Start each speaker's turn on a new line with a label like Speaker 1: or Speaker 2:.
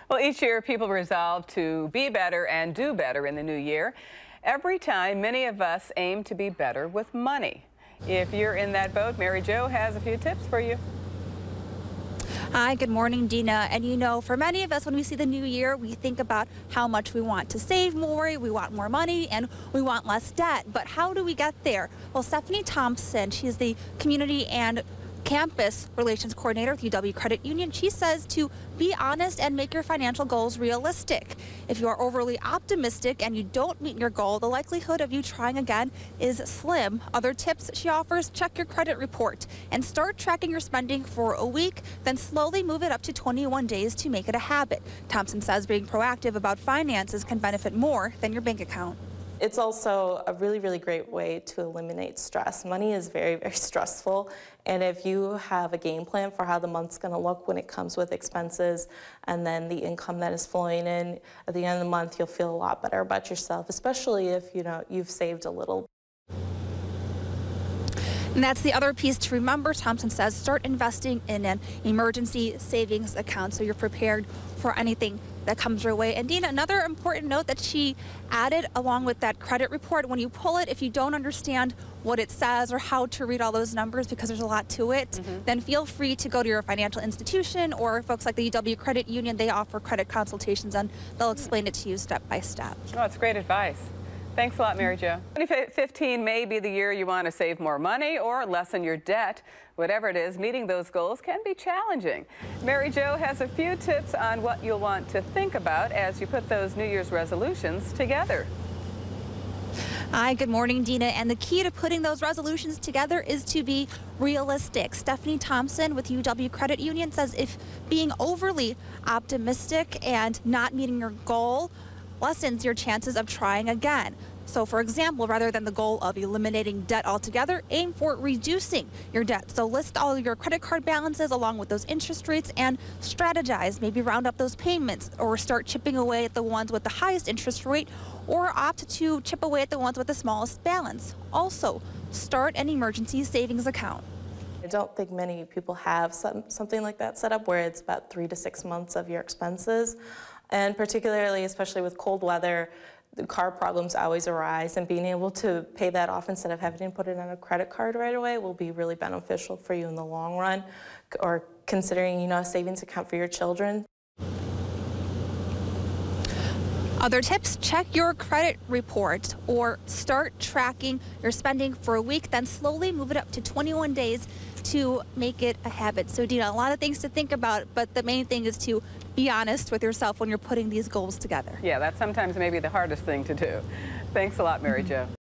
Speaker 1: Well, each year people resolve to be better and do better in the new year. Every time, many of us aim to be better with money. If you're in that boat, Mary Jo has a few tips for you.
Speaker 2: Hi, good morning, Dina. And you know, for many of us, when we see the new year, we think about how much we want to save more, we want more money, and we want less debt. But how do we get there? Well, Stephanie Thompson, she's the Community and Campus Relations Coordinator with UW Credit Union. She says to be honest and make your financial goals realistic. If you are overly optimistic and you don't meet your goal, the likelihood of you trying again is slim. Other tips she offers: check your credit report and start tracking your spending for a week, then slowly move it up to 21 days to make it a habit. Thompson says being proactive about finances can benefit more than your bank account.
Speaker 3: It's also a really, really great way to eliminate stress. Money is very, very stressful, and if you have a game plan for how the month's going to look when it comes with expenses and then the income that is flowing in, at the end of the month you'll feel a lot better about yourself, especially if you've saved a little.
Speaker 2: And that's the other piece to remember. Thompson says start investing in an emergency savings account so you're prepared for anything that comes your way. And Dina, another important note that she added along with that credit report: when you pull it, if you don't understand what it says or how to read all those numbers, because there's a lot to it, then feel free to go to your financial institution, or folks like the UW Credit Union. They offer credit consultations and they'll explain it to you step by step.
Speaker 1: Oh, it's great advice. Thanks a lot, Mary Jo. 2015 may be the year you want to save more money or lessen your debt. Whatever it is, meeting those goals can be challenging. Mary Jo has a few tips on what you'll want to think about as you put those New Year's resolutions together.
Speaker 2: Hi, good morning, Dina. And the key to putting those resolutions together is to be realistic. Stephanie Thompson with UW Credit Union says if being overly optimistic and not meeting your goal lessens your chances of trying again. So, for example, rather than the goal of eliminating debt altogether, aim for reducing your debt. So list all your credit card balances along with those interest rates and strategize. Maybe round up those payments or start chipping away at the ones with the highest interest rate, or opt to chip away at the ones with the smallest balance. Also, start an emergency savings account.
Speaker 3: I don't think many people have something like that set up, where it's about 3 to 6 months of your expenses. And particularly, especially with cold weather, the car problems always arise, and being able to pay that off instead of having to put it on a credit card right away will be really beneficial for you in the long run, or considering, a savings account for your children.
Speaker 2: Other tips: check your credit report or start tracking your spending for a week, then slowly move it up to 21 days to make it a habit. So, Dina, a lot of things to think about, but the main thing is to be honest with yourself when you're putting these goals together.
Speaker 1: Yeah, that's sometimes maybe the hardest thing to do. Thanks a lot, Mary Jo.